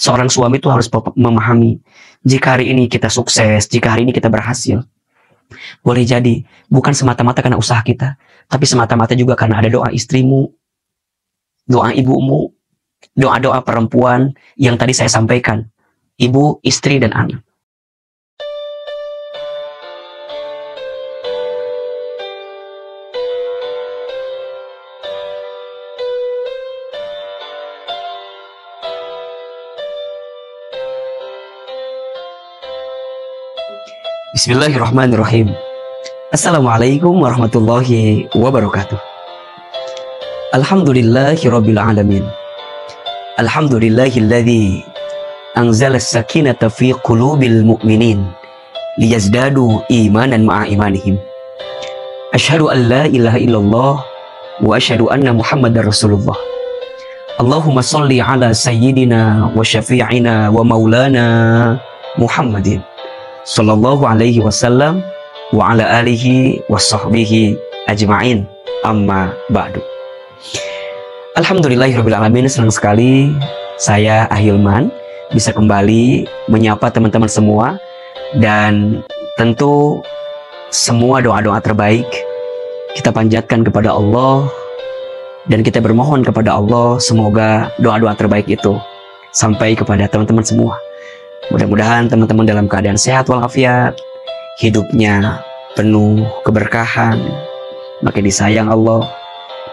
Seorang suami itu harus memahami, jika hari ini kita sukses, jika hari ini kita berhasil, boleh jadi bukan semata-mata karena usaha kita, tapi semata-mata juga karena ada doa istrimu, doa ibumu, doa-doa perempuan yang tadi saya sampaikan, ibu, istri, dan anak. Bismillahirrahmanirrahim. Assalamualaikum warahmatullahi wabarakatuh. Alhamdulillahirabbil alamin. Alhamdulillahilladzi anzala as-sakinata fi qulubil mu'minin liyazdadu imanan ma'a imanihim. Asyhadu an la ilaha illallah wa asyhadu anna Muhammadar Rasulullah. Allahumma shalli ala sayyidina wa syafi'ina wa maulana Muhammadin sallallahu alaihi wasallam wa ala alihi wa sahbihi ajma'in, amma ba'du. Alhamdulillahirabbil alamin, senang sekali saya Ahilman bisa kembali menyapa teman-teman semua, dan tentu semua doa-doa terbaik kita panjatkan kepada Allah, dan kita bermohon kepada Allah semoga doa-doa terbaik itu sampai kepada teman-teman semua. Mudah-mudahan teman-teman dalam keadaan sehat walafiat, hidupnya penuh keberkahan, makin disayang Allah,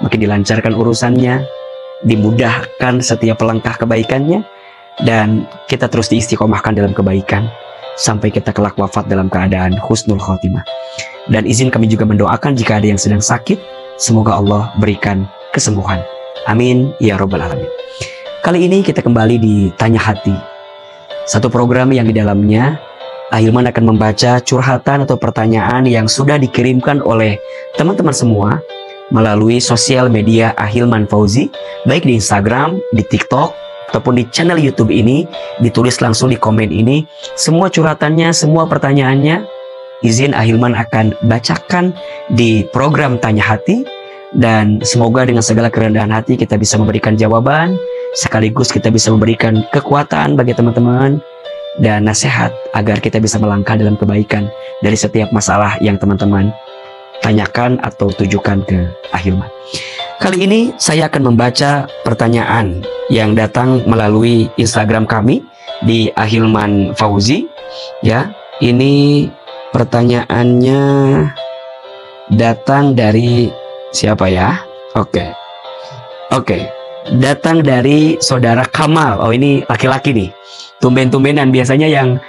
makin dilancarkan urusannya, dimudahkan setiap langkah kebaikannya, dan kita terus diistiqomahkan dalam kebaikan sampai kita kelak wafat dalam keadaan husnul khotimah. Dan izin kami juga mendoakan jika ada yang sedang sakit, semoga Allah berikan kesembuhan. Amin ya robbal alamin. Kali ini kita kembali di Tanya Hati, satu program yang di dalamnya Ahilman akan membaca curhatan atau pertanyaan yang sudah dikirimkan oleh teman-teman semua melalui sosial media Ahilman Fauzi, baik di Instagram, di TikTok, ataupun di channel YouTube ini. Ditulis langsung di komen ini semua curhatannya, semua pertanyaannya, izin Ahilman akan bacakan di program Tanya Hati, dan semoga dengan segala kerendahan hati kita bisa memberikan jawaban, sekaligus kita bisa memberikan kekuatan bagi teman-teman dan nasihat agar kita bisa melangkah dalam kebaikan dari setiap masalah yang teman-teman tanyakan atau tujukan ke Ahilman. Kali ini saya akan membaca pertanyaan yang datang melalui Instagram kami di Ahilman Fauzi. Ya, ini pertanyaannya datang dari siapa ya? Oke. Datang dari saudara Kamal. Oh, ini laki-laki nih. Tumben-tumbenan, biasanya yang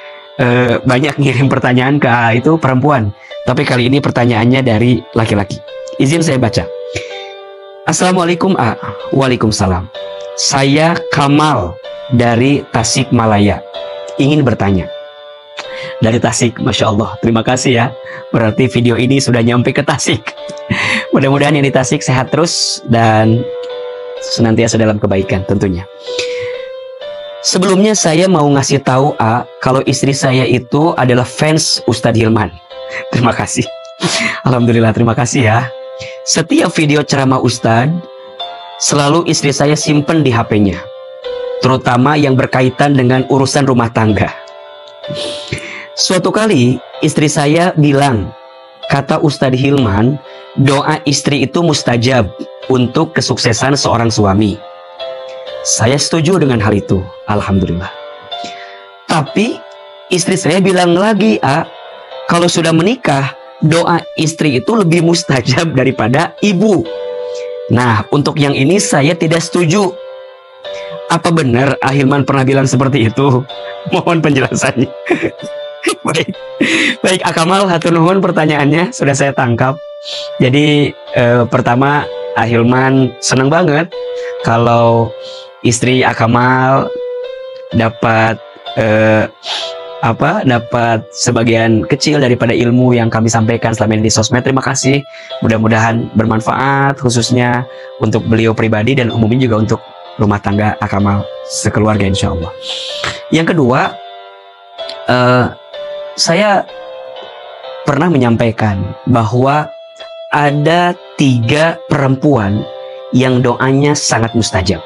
banyak ngirim pertanyaan ke itu perempuan, tapi kali ini pertanyaannya dari laki-laki. Izin saya baca. Assalamualaikum A. Waalaikumsalam. Saya Kamal dari Tasikmalaya, ingin bertanya. Dari Tasik, Masya Allah, terima kasih ya. Berarti video ini sudah nyampe ke Tasik. Mudah-mudahan yang di Tasik sehat terus dan senantiasa dalam kebaikan tentunya. Sebelumnya saya mau ngasih tahu A, kalau istri saya itu adalah fans Ustadz Hilman. Terima kasih. Alhamdulillah, terima kasih ya. Setiap video ceramah Ustadz, selalu istri saya simpen di HP-nya, terutama yang berkaitan dengan urusan rumah tangga. Suatu kali istri saya bilang, kata Ustadz Hilman, doa istri itu mustajab untuk kesuksesan seorang suami. Saya setuju dengan hal itu, alhamdulillah. Tapi istri saya bilang lagi, A, kalau sudah menikah, doa istri itu lebih mustajab daripada ibu. Nah, untuk yang ini saya tidak setuju. Apa benar Ahilman pernah bilang seperti itu? Mohon penjelasannya. Baik Akamal, hatur nuhun pertanyaannya sudah saya tangkap. Jadi pertama, Ahilman senang banget kalau istri Akamal dapat dapat sebagian kecil daripada ilmu yang kami sampaikan selama ini di sosmed. Terima kasih, mudah-mudahan bermanfaat khususnya untuk beliau pribadi dan umumnya juga untuk rumah tangga Akamal sekeluarga insya Allah. Yang kedua, saya pernah menyampaikan bahwa ada 3 perempuan yang doanya sangat mustajab.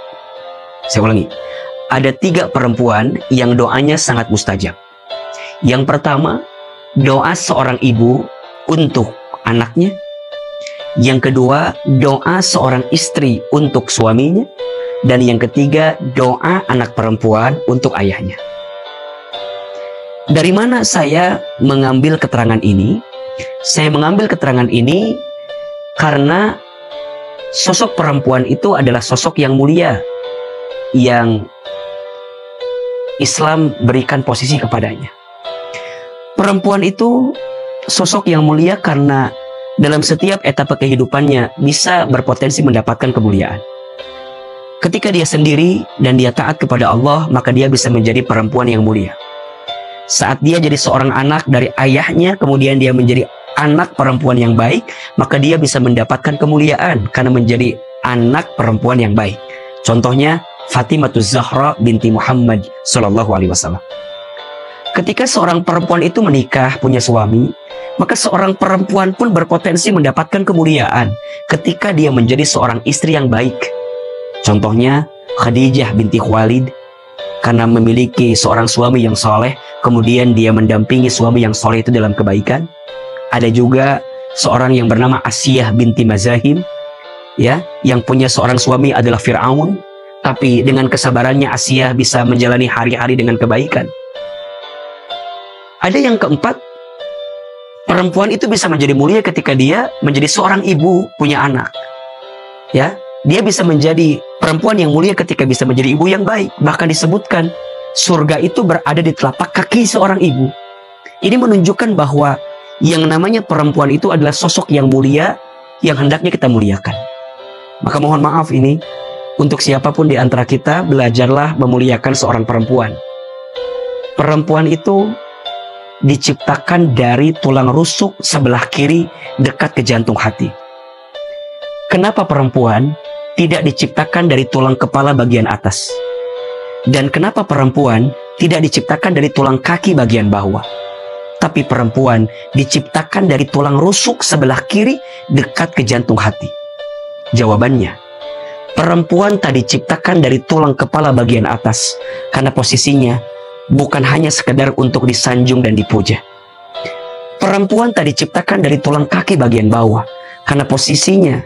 Saya ulangi, ada 3 perempuan yang doanya sangat mustajab. Yang pertama, doa seorang ibu untuk anaknya. Yang kedua, doa seorang istri untuk suaminya. Dan yang ketiga, doa anak perempuan untuk ayahnya. Dari mana saya mengambil keterangan ini? Saya mengambil keterangan ini karena sosok perempuan itu adalah sosok yang mulia, yang Islam berikan posisi kepadanya. Perempuan itu sosok yang mulia karena dalam setiap etapa kehidupannya bisa berpotensi mendapatkan kemuliaan. Ketika dia sendiri dan dia taat kepada Allah, maka dia bisa menjadi perempuan yang mulia. Saat dia jadi seorang anak dari ayahnya, kemudian dia menjadi anak perempuan yang baik, maka dia bisa mendapatkan kemuliaan karena menjadi anak perempuan yang baik. Contohnya Fatimah Zahra binti Muhammad Sallallahu Alaihi Wasallam. Ketika seorang perempuan itu menikah, punya suami, maka seorang perempuan pun berpotensi mendapatkan kemuliaan ketika dia menjadi seorang istri yang baik. Contohnya Khadijah binti Khuwailid, karena memiliki seorang suami yang soleh, kemudian dia mendampingi suami yang soleh itu dalam kebaikan. Ada juga seorang yang bernama Asiyah binti Mazahim, ya, yang punya seorang suami adalah Fir'aun, tapi dengan kesabarannya Asiyah bisa menjalani hari-hari dengan kebaikan. Ada yang keempat, perempuan itu bisa menjadi mulia ketika dia menjadi seorang ibu, punya anak. Ya, dia bisa menjadi perempuan yang mulia ketika bisa menjadi ibu yang baik. Bahkan disebutkan surga itu berada di telapak kaki seorang ibu. Ini menunjukkan bahwa yang namanya perempuan itu adalah sosok yang mulia yang hendaknya kita muliakan. Maka mohon maaf ini untuk siapapun di antara kita, belajarlah memuliakan seorang perempuan. Perempuan itu diciptakan dari tulang rusuk sebelah kiri dekat ke jantung hati. Kenapa perempuan tidak diciptakan dari tulang kepala bagian atas? Dan kenapa perempuan tidak diciptakan dari tulang kaki bagian bawah? Tapi perempuan diciptakan dari tulang rusuk sebelah kiri dekat ke jantung hati. Jawabannya, perempuan tak diciptakan dari tulang kepala bagian atas karena posisinya bukan hanya sekedar untuk disanjung dan dipuja. Perempuan tak diciptakan dari tulang kaki bagian bawah karena posisinya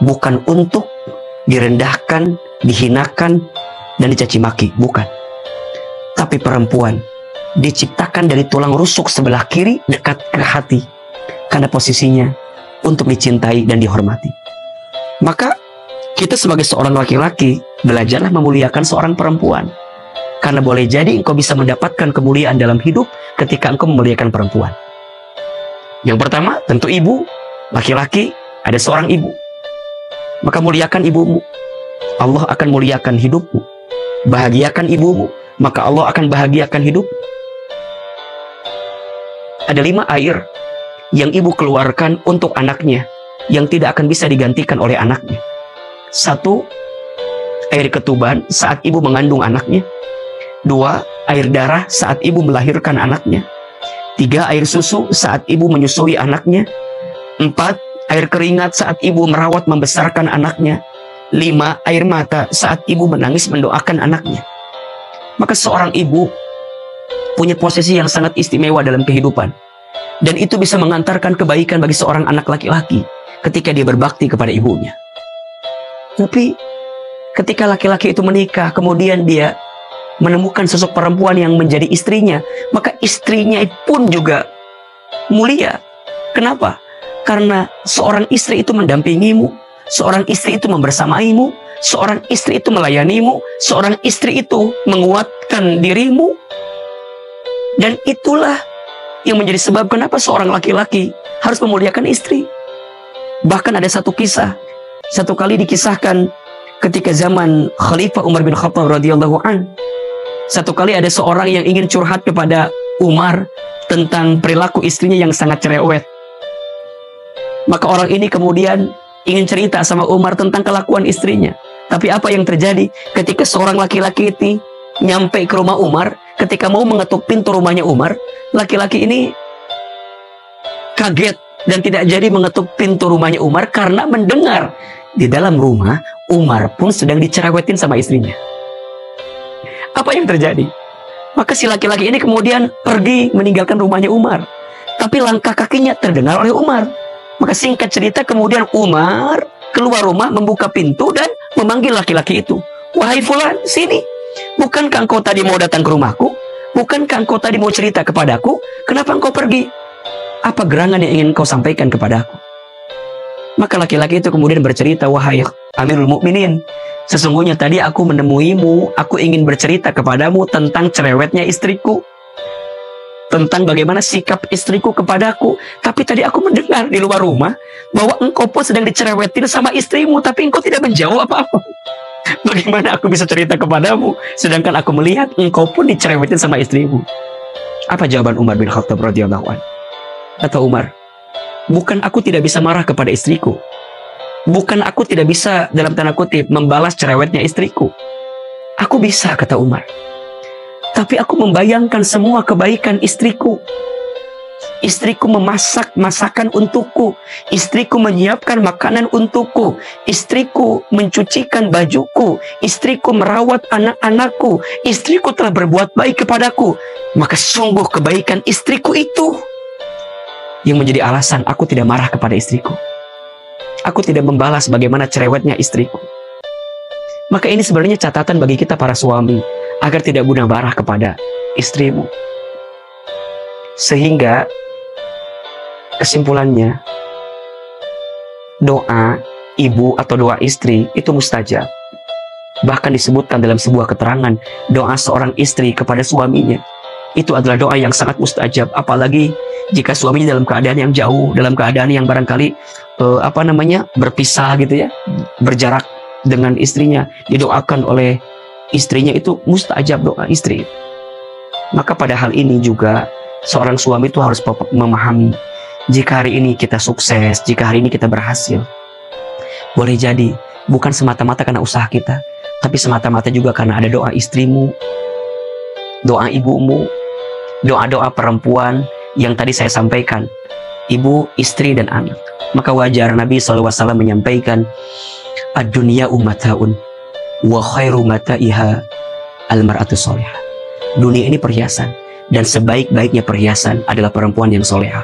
bukan untuk direndahkan, dihinakan, dan dicaci maki, bukan. Tapi perempuan diciptakan dari tulang rusuk sebelah kiri dekat ke hati karena posisinya untuk dicintai dan dihormati. Maka kita sebagai seorang laki-laki belajarlah memuliakan seorang perempuan, karena boleh jadi engkau bisa mendapatkan kemuliaan dalam hidup ketika engkau memuliakan perempuan. Yang pertama tentu ibu. Laki-laki ada seorang ibu, maka muliakan ibumu, Allah akan muliakan hidupmu. Bahagiakan ibumu, maka Allah akan bahagiakan hidup. Ada 5 air yang ibu keluarkan untuk anaknya yang tidak akan bisa digantikan oleh anaknya. 1, air ketuban saat ibu mengandung anaknya. 2, air darah saat ibu melahirkan anaknya. 3, air susu saat ibu menyusui anaknya. 4, air keringat saat ibu merawat membesarkan anaknya. 5, air mata saat ibu menangis mendoakan anaknya. Maka seorang ibu punya posisi yang sangat istimewa dalam kehidupan. Dan itu bisa mengantarkan kebaikan bagi seorang anak laki-laki ketika dia berbakti kepada ibunya. Tapi ketika laki-laki itu menikah, kemudian dia menemukan sosok perempuan yang menjadi istrinya, maka istrinya pun juga mulia. Kenapa? Karena seorang istri itu mendampingimu, seorang istri itu membersamaimu, seorang istri itu melayanimu, seorang istri itu menguatkan dirimu. Dan itulah yang menjadi sebab kenapa seorang laki-laki harus memuliakan istri. Bahkan ada satu kisah, satu kali dikisahkan ketika zaman Khalifah Umar bin Khattab radhiyallahu an. Satu kali ada seorang yang ingin curhat kepada Umar tentang perilaku istrinya yang sangat cerewet. Maka orang ini kemudian ingin cerita sama Umar tentang kelakuan istrinya. Tapi apa yang terjadi ketika seorang laki-laki itu nyampe ke rumah Umar, ketika mau mengetuk pintu rumahnya Umar, laki-laki ini kaget dan tidak jadi mengetuk pintu rumahnya Umar karena mendengar di dalam rumah Umar pun sedang dicerewetin sama istrinya. Apa yang terjadi? Maka si laki-laki ini kemudian pergi meninggalkan rumahnya Umar. Tapi langkah kakinya terdengar oleh Umar. Maka singkat cerita kemudian Umar keluar rumah, membuka pintu dan memanggil laki-laki itu. Wahai fulan, sini. Bukankah engkau tadi mau datang ke rumahku? Bukankah engkau tadi mau cerita kepadaku? Kenapa engkau pergi? Apa gerangan yang ingin kau sampaikan kepadaku? Maka laki-laki itu kemudian bercerita, wahai Amirul Mukminin, sesungguhnya tadi aku menemuimu, aku ingin bercerita kepadamu tentang cerewetnya istriku, tentang bagaimana sikap istriku kepadaku. Tapi tadi aku mendengar di luar rumah bahwa engkau pun sedang dicerewetin sama istrimu, tapi engkau tidak menjawab apa-apa. Bagaimana aku bisa cerita kepadamu sedangkan aku melihat engkau pun dicerewetin sama istrimu? Apa jawaban Umar bin Khattab radhiyallahu anhu? Kata Umar, bukan aku tidak bisa marah kepada istriku, bukan aku tidak bisa dalam tanda kutip membalas cerewetnya istriku. Aku bisa, kata Umar, tapi aku membayangkan semua kebaikan istriku. Istriku memasak masakan untukku, istriku menyiapkan makanan untukku, istriku mencucikan bajuku, istriku merawat anak-anakku, istriku telah berbuat baik kepadaku. Maka sungguh kebaikan istriku itu yang menjadi alasan aku tidak marah kepada istriku. Aku tidak membalas bagaimana cerewetnya istriku. Maka ini sebenarnya catatan bagi kita para suami, agar tidak mudah marah kepada istrimu. Sehingga kesimpulannya, doa ibu atau doa istri itu mustajab. Bahkan disebutkan dalam sebuah keterangan, doa seorang istri kepada suaminya itu adalah doa yang sangat mustajab. Apalagi jika suaminya dalam keadaan yang jauh, dalam keadaan yang barangkali berpisah gitu ya, berjarak dengan istrinya, didoakan oleh istrinya, itu mustajab doa istri. Maka pada hal ini juga seorang suami itu harus memahami, jika hari ini kita sukses, jika hari ini kita berhasil, boleh jadi bukan semata-mata karena usaha kita, tapi semata-mata juga karena ada doa istrimu, doa ibumu, doa-doa perempuan yang tadi saya sampaikan, ibu, istri, dan anak. Maka wajar Nabi SAW menyampaikan, ad-dunya ummataun wa khairu mata'iha al-mar'atu solehah. Dunia ini perhiasan, dan sebaik-baiknya perhiasan adalah perempuan yang solehah.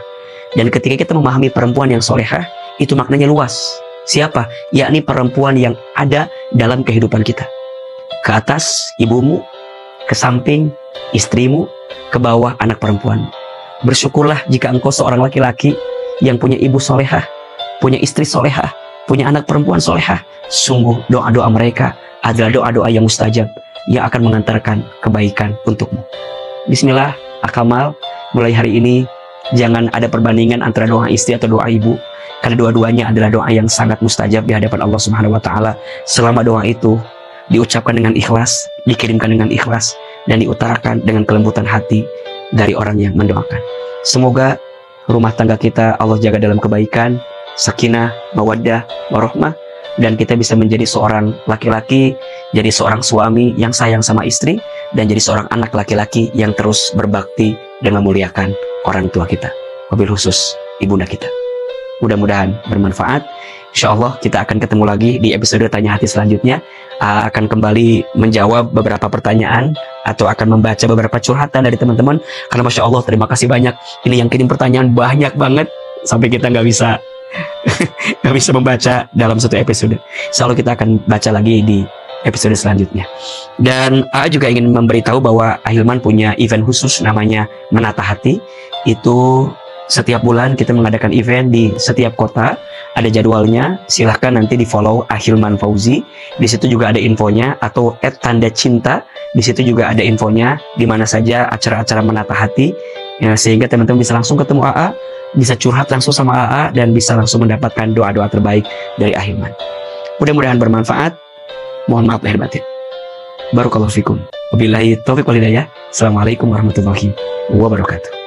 Dan ketika kita memahami perempuan yang solehah, itu maknanya luas. Siapa? Yakni perempuan yang ada dalam kehidupan kita. Ke atas ibumu, ke samping istrimu, ke bawah anak perempuan. Bersyukurlah jika engkau seorang laki-laki yang punya ibu solehah, punya istri solehah, punya anak perempuan solehah. Sungguh doa-doa mereka adalah doa-doa yang mustajab, yang akan mengantarkan kebaikan untukmu. Bismillah, akamal, mulai hari ini jangan ada perbandingan antara doa istri atau doa ibu, karena dua-duanya adalah doa yang sangat mustajab di hadapan Allah Subhanahu wa Ta'ala, selama doa itu diucapkan dengan ikhlas, dikirimkan dengan ikhlas, dan diutarakan dengan kelembutan hati dari orang yang mendoakan. Semoga rumah tangga kita Allah jaga dalam kebaikan, sakinah, mawaddah, warahmah, dan kita bisa menjadi seorang laki-laki, jadi seorang suami yang sayang sama istri, dan jadi seorang anak laki-laki yang terus berbakti dan memuliakan orang tua kita, wabil khusus ibunda kita. Mudah-mudahan bermanfaat. Insya Allah kita akan ketemu lagi di episode Tanya Hati selanjutnya. Akan kembali menjawab beberapa pertanyaan atau akan membaca beberapa curhatan dari teman-teman. Karena Masya Allah, terima kasih banyak. Ini yang kirim pertanyaan banyak banget sampai kita nggak bisa membaca dalam satu episode. Selalu kita akan baca lagi di episode selanjutnya. Dan AA juga ingin memberitahu bahwa Ahilman punya event khusus namanya Menata Hati. Itu setiap bulan kita mengadakan event di setiap kota. Ada jadwalnya, silahkan nanti di follow Ahilman Fauzi. Di situ juga ada infonya, atau @tandacinta. Di situ juga ada infonya di mana saja acara-acara Menata Hati, ya, sehingga teman-teman bisa langsung ketemu AA, bisa curhat langsung sama AA, dan bisa langsung mendapatkan doa-doa terbaik dari Ahilman. Mudah-mudahan bermanfaat. Mohon maaf lahir batin. Barakallahu fikum. Wabillahi taufiq wal hidayah. Assalamualaikum warahmatullahi wabarakatuh.